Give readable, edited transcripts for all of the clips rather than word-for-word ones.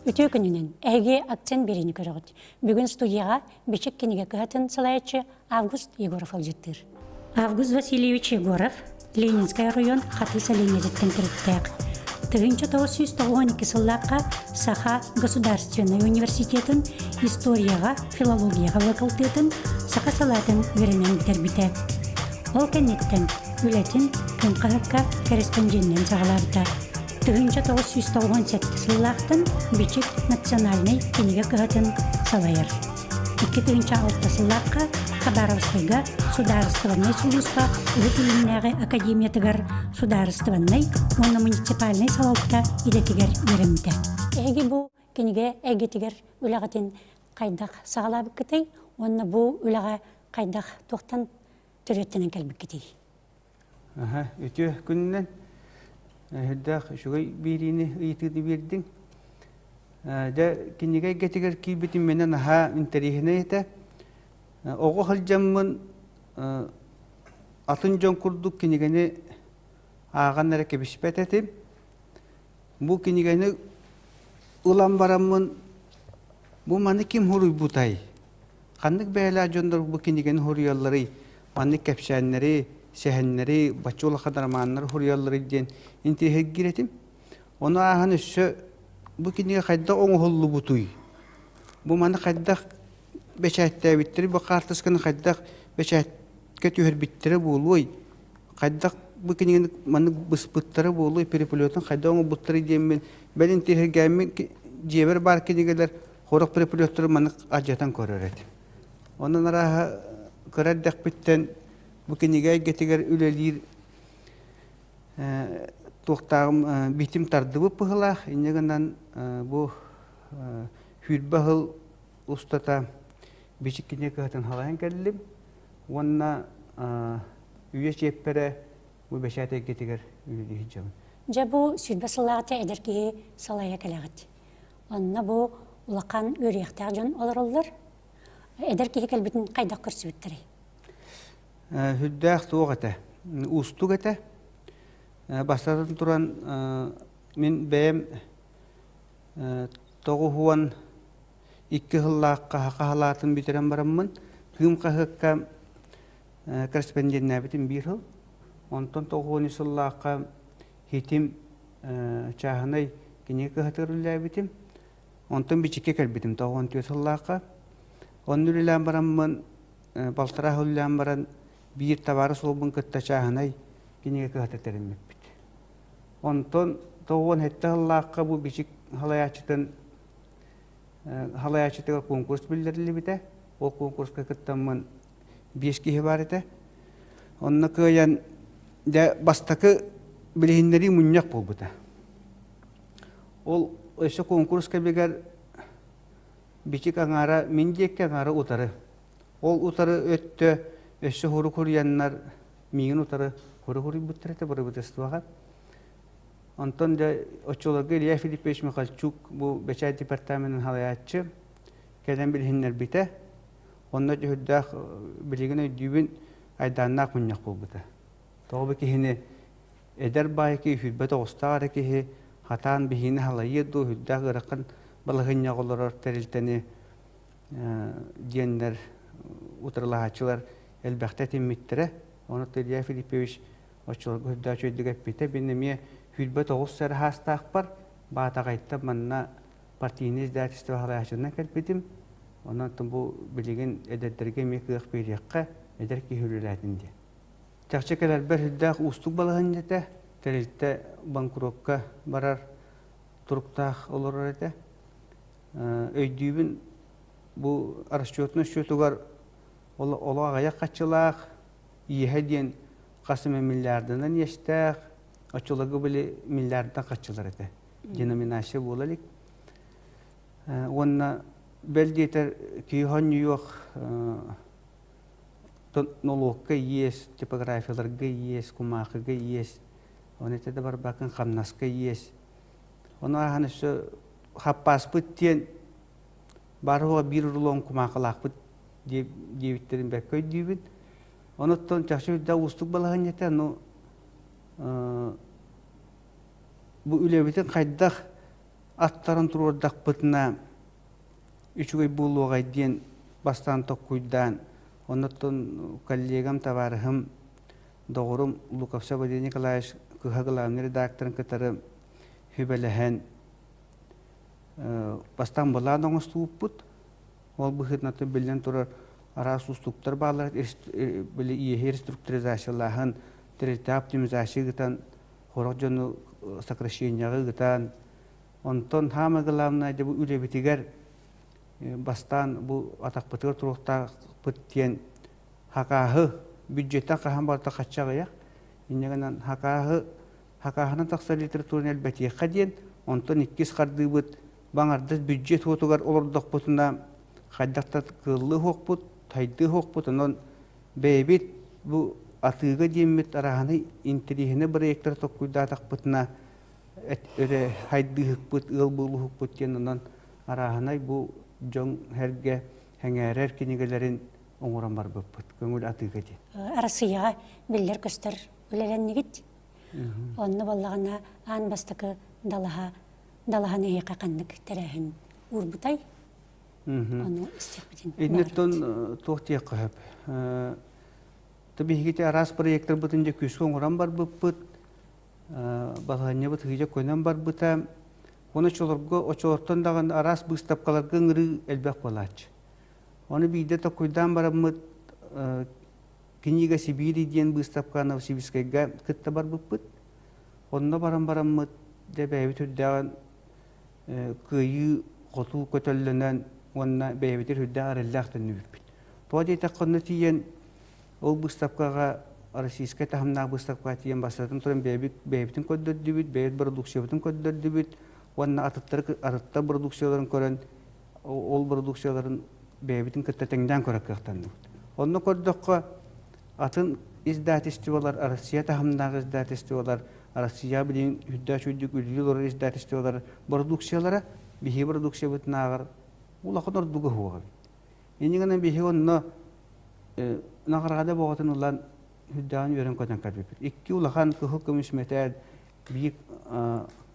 Үтө күнүнен әге акцент берини көрөгөт. Бүгүн студияга бечек кенеге кыатын салаячы Август Егоров алжыттыр. Август Васильевич Егоров, Ленинская район катыл саленежеттен кіріттәк. 1992 сыллаққа Саха Государственный университетін историяға, филологияға вакалтетін Саха салатын веренен тербите. Ол кеннеттен үлетін күнқағыққа корреспонденттен сағаларда. 1997 сыллақтын Бичек национальный кенеге кыгатын салайыр. 2006 сыллаққа Хабаровскайга Сударственный служба Ветеринарный академиятыгар Сударственный, оны муниципальный салалта идекигер веремде. Эги бу кенеге эгетигер үлағатын қайдақ сағалабы кітей, оны бу үлаға қайдақ тоқтан түреттенен кәлбі кітей. Өте күнінен Хүддақ шугай берini ыйтыды бердің. Кенеге эгетигер кейбетін менен аха интерихіне еті. Оғы қылжамын атын жон күрдік кенегені ағаннары кебіспет етім. Бұл кенегені ұлан барамын, бұл маны кем хуруй бұтай. Қандық бәйла жондар бұл кенегені хуруялары, маны кәпшәнлері, сәхәнлері, бачула қадарманлары хуруялары ден интерихет керетім. Оны ағаны үші бұл кенеге қайда оңы холлы бұтой. Бұл маны қайда бәшәттә биттері, бұл қартысқаны қайдақ бәшәтке түйір биттері болуй. Қайдақ бұл кенеген маны бұспыттары болуй, переполиотын қайда оңы бұттары деймін. Бәлін тергәмін жебір бар кенегелер қорық переполиоттары маны ажатан көрер әді. Оның араға көрәддәқ біттен бұл кенеге кетегер үлелер тоқтағым битім тарды бұл бұғылақ. Инегінен бұл хүрбағыл ұстата Бечек кенеге кыгатын халайын кәлілім. Онына үйе чеппері бұл бәшәті кетігер үйелі жауын. Жа бұл сүрбі сылағыты әдіркеге салая кәліғыт. Онына бұл ұлақан өрияқтар жон олар олар. Әдіркеге кәлбетін қайдақ көрсі біттірі? Хүддәқ туық әті, ұстық әті. Бастарын тұран мен бәйім тоғы хуан 2 хыллаққа хақалатын битерен барамын. Күм қағыққа корреспондент нәбітім 1 хыл. Онтан 9 сыллаққа хетім чағынай кенеге қағытыр бітім. Онтан бічеке кәлбітім 9 сыллаққа. Онын үлілән барамын, балтыра үлілән баран бір табары солбын күтті чағынай кенеге қағытырын бітті. Онтан 9 хетті хыллаққа бұл бічек халаячытын Халаячытыға конкурс білдірілі біті. Ол конкурсқа күттамын 5 кейі бар еті. Онына көйен бастақы білігіндері мұнияқ бол бұты. Ол өсі конкурсқа бігер бечек аңара, мендекке аңара ұтары. Ол ұтары өтті өсі хоры көріяннар мейін ұтары хоры бұттыр еті бұры бұтыстываға. Онтон да очолорга Илья Филиппович Михальчук бұл бәчәт департаментінің халаятчы кәден білгендер біті. Онна жүхіддақ білген өйдүйін айданнақ мұнияқ бол бұты. Тоғы кехіне әдер бай ке хүлбәті оғыстағары кехе хатан бігені халайы ду хүлдақ ұрақын балығынияқ олар тәрілтені дейендер ұтырлағачылар әлбәқті темметтірі. Оны Илья Филиппович очолорга хүлдақ жөйдігі әппеті бенеме Хүлбәт оғыз сәрі хастақ бар, бағатағайтта манна партийниз дәртісті бағалайашынан кәлпетім. Онан тұн бұл білеген әдәддерге мекіғық береққа әдәр кейхөліләдінде. Тәқші кәләр бір хүлдәқ ұстық балығын дәті, тәрелтті банкуропқа барар тұрықтақ олар әді. Өйдүйбін бұл арасчетінің шөтігар олы ағаяқ қатшылақ, иеге ден қасымы миллиардынан ештәқ, Açılağı böyle milyardan kaçılır ete. Denominasyon bulalik. Onunla belki yeter ki hangi yok nologga yes, tipografiyalarga yes, kumaqaga yes. Onu da var bakın xamnaska yes. Onu hani şu happas bitiyen barığa bir rulon kumaqalaq bit diye bittirin bekköy diyibin. Оноттон чахчы да устук балаган ете, ну бу үлебитин кайдах аттарын турурдак бытына үчүгөй буулугай диен бастан токкуйдан. Оноттон коллегам табарыхым доғырым Луковса Владимир Николаевич кыха главный редакторын кытары хүбелэхэн бастан болан оңыстууппут. Ол быхытнаты билен турар арас устуктар балар били иехе реструктуризациялаһын территория оптимизация гытан хорок жону сокращения гытан онтон хама главный дебу үлебитигер бастан бу атакпытыр туруктар пыттен хакахы бюджеттен кахан барта каччагая иннегенен хакаханы такса литературын элбетие каден онтон иккис кардыбыт баңардыс бюджет хотугар олордок бутуна хайдакта кыллы хокпут тайды хокпут онон бейбит бу атыга демет араханы интерихине проекттер токкуйда такпытына эре хайдыхпут ылбулухпут кен онон араханы бу жоң херге хеңерер кинигелерин оңоран бар бөппүт көңүл атыга ди арасыяга биллер көстөр үлеленнигит онны боллагана ан бастыкы далаһаны яқақаннык терәһин урбутай оны истепитин иннеттон тохтия кахап табигите арас проекттер бутынча күскөн оңоран бар бөппүт балаһанне бут хыжа көйнөн бар бута оны чолорго очортон даган арас быстапкаларга ыңыры элбек болач. Оны бийде токуйдан барамыт книга Сибири диен быстапка Новосибирскайга кытта бар буппут. Онно барамыт деп бәйбит үддәгән кыйы коту көтөллөнөн онна бәйбитер үддәгәр элләхтен нүбит. Тоди таккынны тиен ол быстапкага российская тахамна быстапка тиен басатын турын бәйбитин көддөр дибит, бәйбит продукциябытын көддөр дибит. Онна атытта продукцияларын көрөн ол продукцияларын бәйбитин кытта теңдән көрәккәктән. Онны көрдөккө атын издательстволар, Россия тахамнагы издательстволар, Россия билин хүддәчүдүк үлүлөр издательстволар продукциялары бихи продукция бутнагыр улакын ордугы хуга. Энигенен бихи онно нагыргада богатын улан хүддән өрен көтөн калбып. Икки улахан көхө көмүш метал бик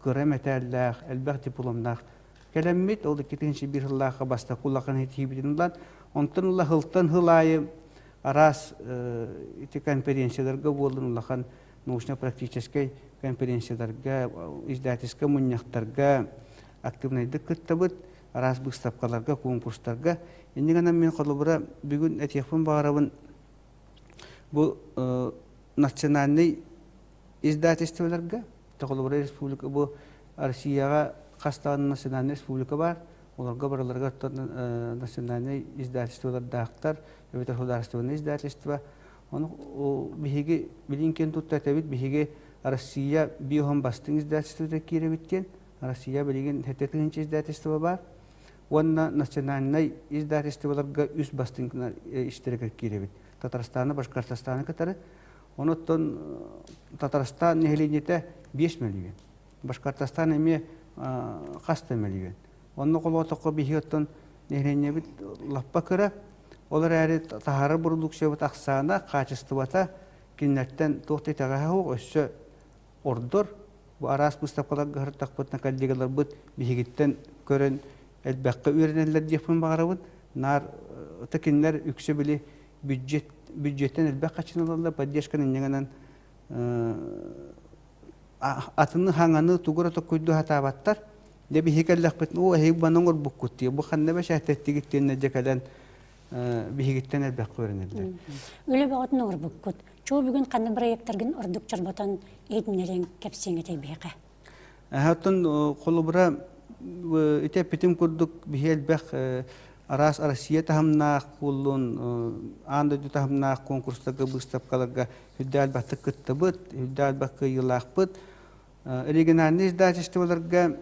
көрәмәтәлләр әлбәт дипломнар кәләммит ол китенче бир хыллаха баста кулакын хитибидинлар онтын улла хылтын хылайы арас эти конференцияларга болдун улахан научно-практический конференцияларга издательский муньяктарга активныйдык кыттабыт арас быстапкаларга конкурстарга энигенен мен колубура бүгүн этехпин багарабын бу национальный издательстволарга Токолобра республика бу Россияга кастан национальный республика бар. Оларга бараларга национальный издательстволар дактар, это государственное издательство. Он бихиге билинкен туттатабит бихиге Россия биохом бастың издательство киребиткен. Россия билеген хеттетинче издательство бар. Онна национальный издательстволарга үс бастың иштирек киребит. Татарстаны, Башкортостаны катары. Оноттон Татарстан нехленете 5 миллион. Башкортостан эме каста миллион. Онны колотокко бихиоттон нехленебит лаппа кыра. Олар әрі тахары продукция бут аксана качествота киннеттен тохтетага хау өссө ордор бу арас бустапкалар гыртакпытна калдигалар бут бихигиттен көрөн элбакка үйренелер депин багарабыт. Нар текинлер үксө били бюджеттен элбак качыналар поддержканы неңенен атыны хаңаны тугура токуйду хатабаттар деби хикеллакпытын о хейбаноңор буккутти бу ханнеба шахтеттигиттен жекален бихигиттен элбак көрөнелер. Үле багытын ор буккут. Чоо бүгүн кандай проекттерген ордук чарботан эдинерен кепсеңете бийка. Хаттын колубра ите питим курдук бихелбак арас Россия тахамна кулун анда тахамна конкурстага быстапкаларга хүддәл баттык кыттыбыт, хүддәл бакка йылакпыт. Региональный издательстволарга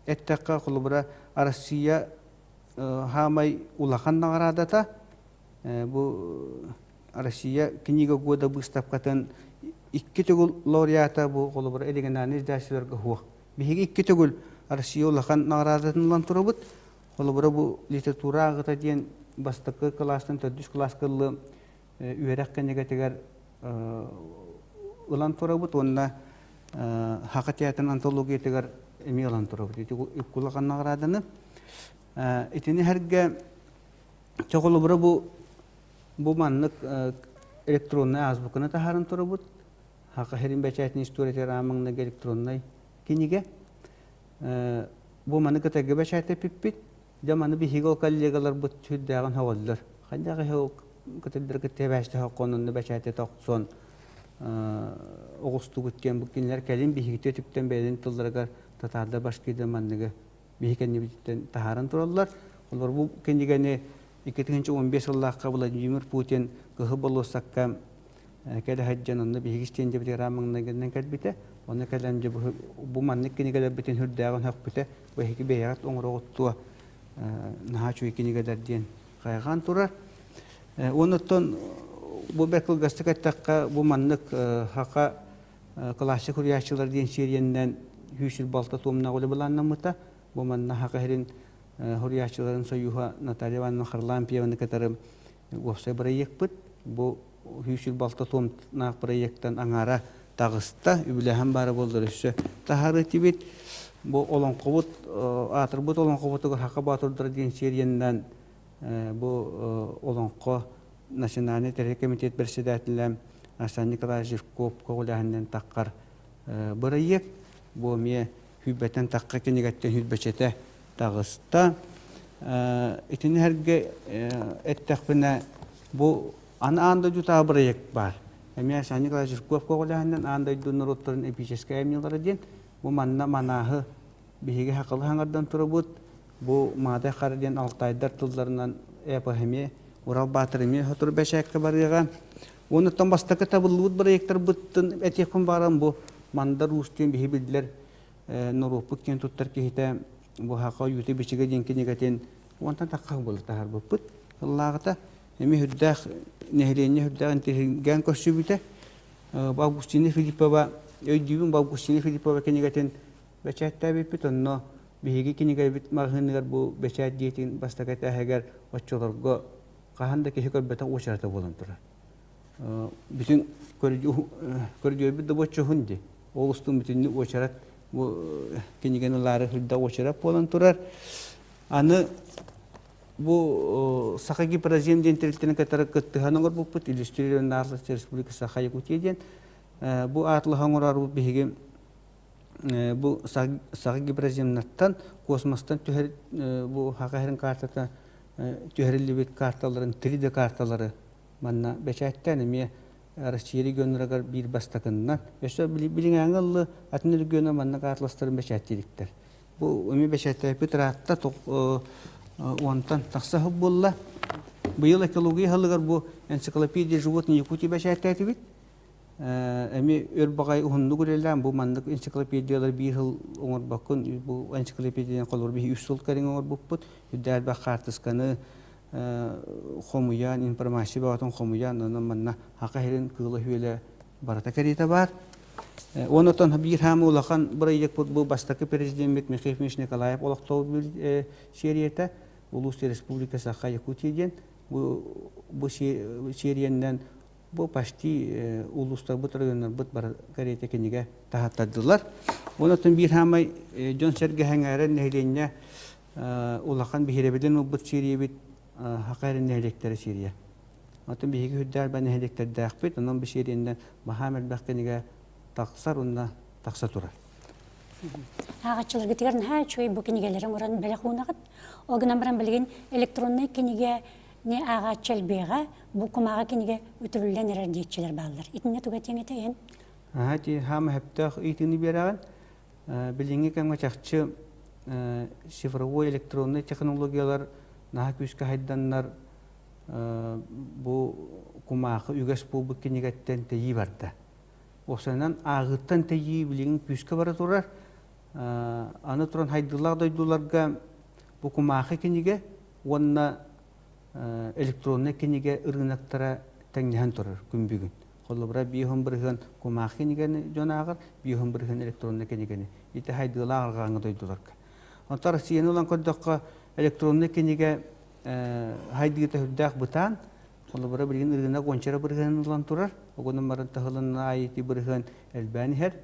эттакка колубра Россия хамай улахан наградата бу Россия книга года быстапкатын икки төгүл лауреата бу колубра региональный издательстволарга хуак. Биги икки төгүл Россия улахан наградатын лан турабыт. Колубра бу литература агыта диен бастыкы класстын 4 класс кыллы üerek kenegetiger ulan torabut onna hakatiyatın antologiyetiger emi ulan torabut. İti ikkula kannağıradını. İtini herge çoğulu bura bu manlık elektronla azbukuna taharın torabut. Haka herin beçayetini istoreti ramağına elektronla kinige. Bu manı kıtagı beçayete pippit. Jamanı bir higol kallegalar bu tüddağın havallar. Kandağı higol kıtıldır kıtı başta hakkonunu beçayete toqson oğustu gitken bu kinler kelin bir higite tüpten belin tıllargar tatarda başkaydı manlığı bir hikenni bitten taharın turallar. Onlar bu kindigeni 2015 yıllıqqa Vladimir Putin gıhı bolosakka kele hajjanını bir higistence bir ramağına gelen kelbite. Onu kelence bu manlık kinigeler biten hürdağın hak bite bu hiki beyat onlara ottuğa naha çöy kinigeler diyen kaygan turar. Onutun bu bekul gastıkattaqqa bu manlık haka klasik hürriyatçılar diyen şeriyenden hüsül balta tomna golü bulanlamıta bu manna haka herin hürriyatçıların soyuha Natalya Ivanovna Harlampiyeva'nı katarım ofsay proyekt bit. Bu hüsül balta tomna proyektten angara tağısta übülehem barı boldur üssü. Taharı tibit bu olan qobut atır bu olan qobutu haka batırdır diyen şeriyenden bu olan qo Nasionalny Terek Komitet Председателем Арсен Николаевич Ковляһинен таққар бырыйык бу ме хүббәтен таққа кенегәттен хүббәчәтә тагыста итини һәргә эттәхбенә бу анда juta бырыйык бар. Әме Арсен Николаевич Ковляһинен анда дунурыттырын эпическая эмнеләре дин бу манна манаһы биһиге хакылы хаңардан турыбыт бу мада харден алтайдар тылларынан эпохеме Урал батырыме хотур бәшәккә барыга. Оны тамбастакы табылып проекттар буттын этекән барам бу мандар устен бихи билдер Нуропук кен туттар кихите бу хака юты бичиге денки негатен онтан такка булды тахар бупут. Аллагыта эми хүддах нехлене хүддагын тегән көсүбүтә. Августина Филиппова өйдүбүн Августина Филиппова кенегатен бәчәттә бит онно биһиге кенеге бит магыннар бу бәчәт диетин бастаката хәгәр оччолорго Kahanda kişi köbbete uçarta bulundular. Bütün körücüğü bir de boçu hundi. Oğustun bütününü uçarat bu kinigenleri hülda uçarat bulundular. Anı bu sakaki prezident dentilitine kadar kıttı hanımlar bu put illüstriyon Narlısı Respublika Sakayı kutiyeden bu atlı hanımlar bu bihigim bu sakaki prezidentlerden kosmostan bu hakaherin kartata tüherli bit kartaların 3D kartaları manna beçatten mi Rusya gönderler bir bastakından öse bilinen ağıllı atnır gönder manna kartlaştırın beçattilikler. Bu emi beçatte pitratta ondan taksahı bulla bu yıl ekoloji halıgar bu ensiklopediya животных Якутии beçatte bit emi örbagay hundu gurellan bu mandık ensiklopediyalar bir yıl onur bakın bu ensiklopediyadan kolur bir 3 yıl karin onur buput yüder bak kartıskanı xomuyan informasiya batın xomuyan onun manna haqa herin kılı hüyle barata kerite var ondan bir ham ulakan burayık bu bastaki prezident Mikhail Nikolayev olaqtov bir şeriyete Ulus Respublika Sakha Yakutiyeden bu şeriyenden bu pasti uluslar bu rayonlar bu bar kerite kenige tahattadılar. Ondan bir hamay John Sergey Hangaren nehlenye ulakan bihirebeden bu şeriye bit hakarin nehlekleri şeriye. Ondan bir hüddar ben nehlekler dağıpet onun bir şeriyenden Muhammed Bakkenige taksar onunla taksa turar. Ağaççılar getiren her şey bu kinigelerin oranın bile kunakat. O gün amran bilgin elektronik kinige ne ağaççıl beğa bu kumağa kinige ütürülen eradiyetçiler bağlılar. İtinne tügetiyen eteyen? Hadi ham heptah itini beragan bilingi kan çakçı şifrovoy elektronik teknolojiyalar naha küske haydanlar bu kumağı üges bu kinigetten teyi vardı. Osanan ağıttan teyi bilingi küske var turar. Anı turan haydılar daydularga bu kumağı kinige onna elektronik kinige ırgınaktara tengnihan turar gümbügün. Kolubra biyahın bırgın kumağı kinigeni jonağır, biyahın bırgın elektronik kinigeni. İte haydılar ağırgağını daydularga. Ontar siyeni olan kodakka elektronik kinige haydıgıta hüddağ butan Олы бара билген ыргына гончара бырыгын улан турар. Огонун барын тахылын айыти бырыгын элбәни хер.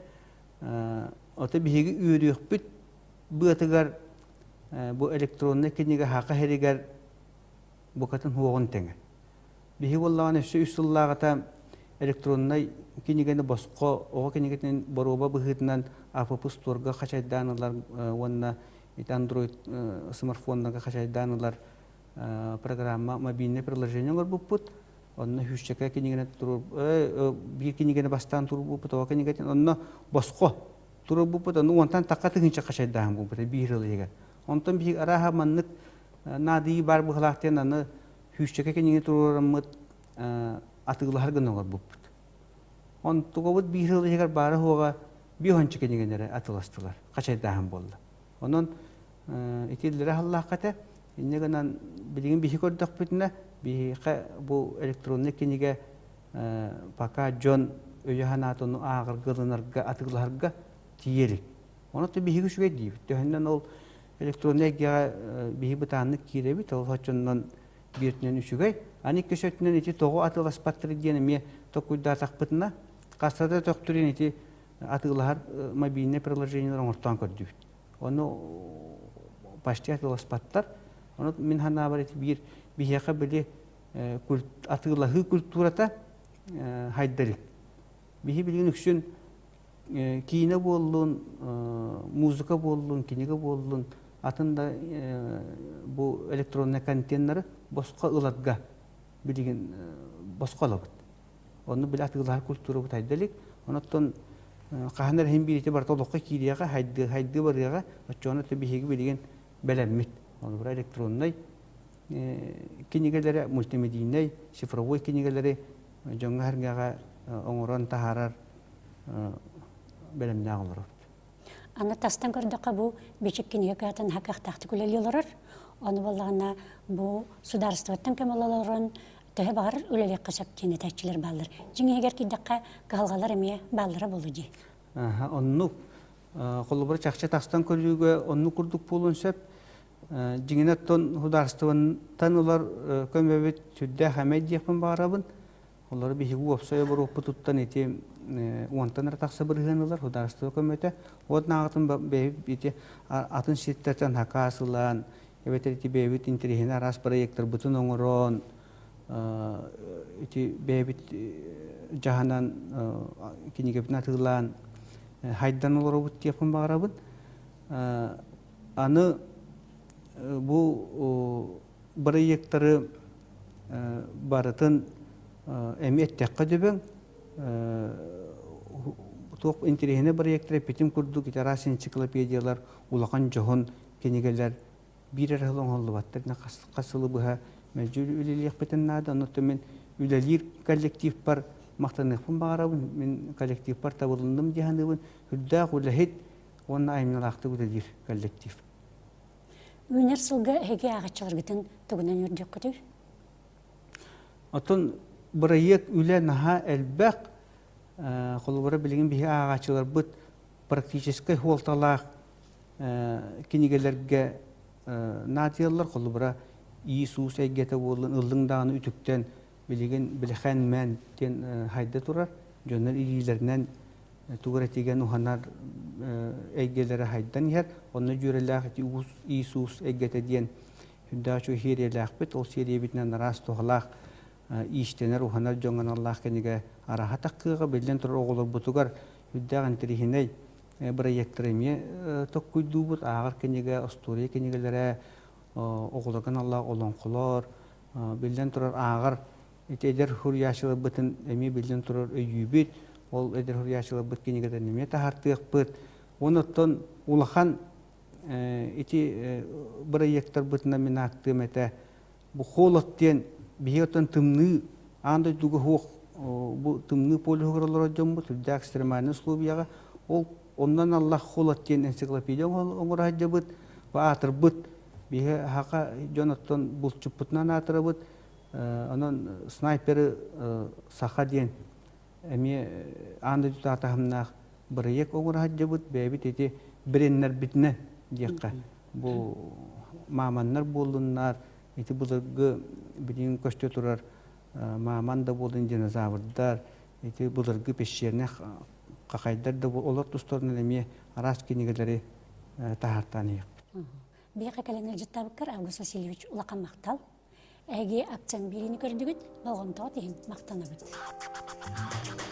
Ота биһиги үйрүөхпүт быатыгар бу электронный киниге хака херигер букатын хуогон теңе. Биһи боллаган өссө үсүллагата электронный кинигени боско ого кинигетин боруба быхытынан апп сторга хачайданылар онна Android смартфоннага хачайданылар программа мобильный приложениялар буппут. Онна хүччеке кинигене туруп бир кинигене бастан туруп буппут ого кинигетин онна боско туруп буппут ону онтан такка тыгынча хачайдан буппут бир ылыга. Онтан бир араха маннык нади бар быхлактен аны хүччеке киниге турураммыт атыглар гыногор буппут. Онтугобут бир ылыгар бары хуга бихонче кинигенере атыластылар. Хачайдан болду. Онон итиллере халлаката иннегенан билген бихи көрдөкпүтүнө бихи бу электронный киниге пока жон өйөханатыны агыр гылынарга атыгларга тиерик. Оны то бихи күшүгө дейбит. Төхүнөн ол электронный бихи бытаанны киребит, ол хочоннон биртинен үчүгөй. Ани көсөтүнөн ити тогу атыласпаттыр диэни ме токуйда такпытына кастада токтурин ити атыглар мобильный приложениялар оңортон көрдүбүт. Оны почти атыласпаттар. Оны мен хана бар ити бир бихиака били атыглахы культурата хайдарик. Бихи билген үксүн кийине боллун, музыка боллун, кинеге боллун, атында бу электронный контейнері босқа ылатга билген босқа алабыт. Оны били атыглахы культура бут хайдарик. Онотон каханар хем бирите бартолокка кирияга хайды барыга очоно бихиги билген белеммит. Оны бир электронный кинигелери, мультимедийный, цифровой кинигелери жоңга харгага оңорон тахарар белемне алыр. Аны тастан көрдөккө бу бечек киниге катын хакактакты күлелелерер. Оны боллагана бу сударствоттан кемелелерин төһө бар үлелек касап кенетечилер балдар. Жиңегер кидакка калгалар эме балдары болуди. Онну колубар чакча тастан көрүүгө онну курдук болун сөп жиңенеттон хударствоттан улар көмөбөт сүддө хамедиякпын барабын. Олар бихигу опсой бар опытуттан эти уантанар такса бырыгынылар хударство көмөтө. Вот нагытын бейбит ити атын ситтетен хакасылан эбетерти бейбит интерехина рас проекттер бутун оңорон ити бейбит жаһанан кинигепин атылан хайдан олар бут япын барабын. Аны бу проекттері барытын эметтекка дөбөң тоқ интерехине проекттері петим курдук итарас энциклопедиялар улақан жохон кенегелер бирер хылың холлы баттырына қасылы бұға мәжүр үлелек бетін нады. Онытты мен үлелер коллектив бар мақтанықпын бағарабын. Мен коллектив бар табылындым дегенібін. Хүлдақ үләхет оны айымналақты үлелер коллектив. Үнер сылғы хеге ағачылар бітін тұғынан үрдек күтір? Отын проект үлі наға әлбәқ қолыбыра білген бігі ағачылар бұд практическай хуалталақ кенегелерге надиялар қолыбыра Иисус әйгеті болын ылдыңдағаны үтіктен білген біліған мән тен хайда тұрар. Жонар ирилерінен тугар этеген уханар эйгелери хайдан ер. Оны жүрелах Иисус эйгете диен хүндачу херелах бит. Ол серия битнен рас тоғалах иштенер уханар жоңан Аллах кенеге араха таққыға белден тұрар оғылар бұтугар хүндағын тірихиней проекттіреме тоқ күйду бұт. Ағыр кенеге история кенегелері оғыларған Аллах олонқылар белден тұрар ағыр эдер хурияшылы бұтын әме белден тұрар өйюбет. Ол эдер хурияшылы бұт кенегеден неме тахартық бұт. Оныттан улахан эти проекттер бұтына мен ақтым әті бұл қолаттен бейоттан тымны андай дуғы хоқ бұл тымны полі хоғыралар өден бұт. Үдді экстремальный условияға ол ондан Аллах қолаттен энциклопедия оңыр хаджа бұт. Атыр бұт. Бейі хақа жонаттан бұл чүппытынан атыры бұт. Onun snayperi saha diyen emi anda tutatahımnaq biriyek oğur hacca bud bebit eti birenler bitne diyekka. Bu mamanlar bolunlar eti bulurgu bilin köşte turar маман да болын динозаврдар, эти бұлырғы пешеріне қақайдар да олар тұстарынан әме арас кенегелері тахартан еq. Бияқа кәлемдер жыттабыққар Август Васильевич улақан мақтал. Әге акцент берені көрдігіт, болғымтау дейін мақтаны бұд.